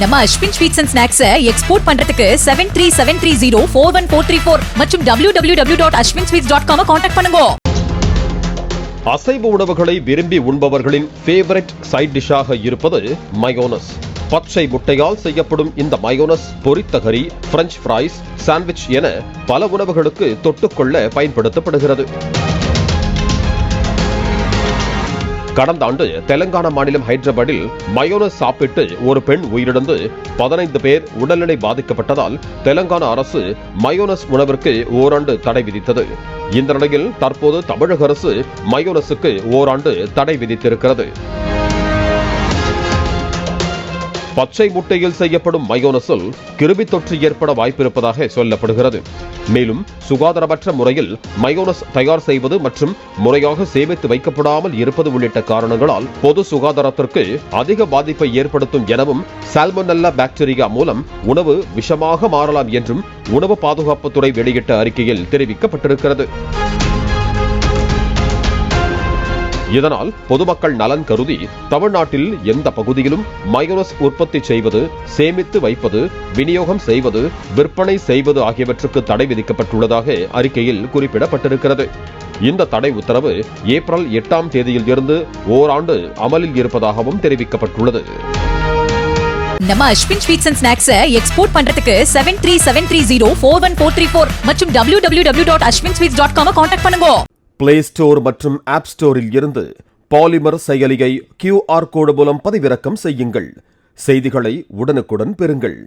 நம்ம Ashwin sweets and snacks export பண்றதுக்கு 7373041434 மற்றும் www.ashwinsweets.com கான்டாக்ட் பண்ணுங்க. அசைவ உணவுகளை விரும்பி உண்பவர்களின் ஃபேவரட் சைட் டிஷ்ஷாக இருப்பது மயோனஸ். பச்சை முட்டையால் செய்யப்படும் இந்த மயோனஸ் பொரித்த கறி, பிரெஞ்ச் ஃப்ரைஸ், சாண்ட்விச் என பல உணவுகளுக்கு தொட்டுக்கொள்ள பயன்படுத்தப்படுகிறது. கடந்த ஆண்டு தெலங்கானா மாநிலம் ஹைதராபாத்தில் மயோனஸ் சாப்பிட்டு ஒரு பெண் உயிரிழந்து 15 பேர் உடல்நிலை பாதிக்கப்பட்டதால் தெலங்கானா அரசு மயோனஸ் உணவிற்கு ஓராண்டு தடை விதித்தது. இந்த நிலையில் தற்போது தமிழக அரசு மயோனஸுக்கு ஓராண்டு தடை விதித்திருக்கிறது. பச்சை முட்டையில் செய்யப்படும் மயோனஸில் கிருமி தொற்று ஏற்பட வாய்ப்பிருப்பதாக சொல்லப்படுகிறது. மேலும் சுகாதாரமற்ற முறையில் மயோனஸ் தயார் செய்வது மற்றும் முறையாக சேமித்து வைக்கப்படாமல் இருப்பது உள்ளிட்ட காரணங்களால் பொது சுகாதாரத்திற்கு அதிக பாதிப்பை ஏற்படுத்தும் எனவும் சால்மோனெல்லா பாக்டீரியா மூலம் உணவு விஷமாக மாறலாம் என்றும் உணவு பாதுகாப்புத்துறை வெளியிட்ட அறிக்கையில் தெரிவிக்கப்பட்டிருக்கிறது. இதனால் பொதுமக்கள் நலன் கருதி தமிழ்நாட்டில் எந்த பகுதியிலும் மயோனஸ் உற்பத்தி செய்வது, சேமித்து வைப்பது, விநியோகம் செய்வது, விற்பனை செய்வது ஆகியவற்றுக்கு தடை விதிக்கப்பட்டுள்ளதாக அறிக்கையில் குறிப்பிடப்பட்டிருக்கிறது. இந்த தடை உத்தரவு ஏப்ரல் 8ஆம் தேதியில் இருந்து ஓராண்டு அமலில் இருப்பதாகவும் தெரிவிக்கப்பட்டுள்ளது. நம்ம Ashwin sweets and snacks export பண்றதுக்கு 7373041434 மற்றும் www.ashwinsweets.com கான்டாக்ட் பண்ணுங்க. பிளே ஸ்டோர் மற்றும் ஆப் ஸ்டோரில் இருந்து பாலிமர் செயலியை QR கோடு மூலம் பதிவிறக்கம் செய்யுங்கள். செய்திகளை உடனுக்குடன் பெறுங்கள்.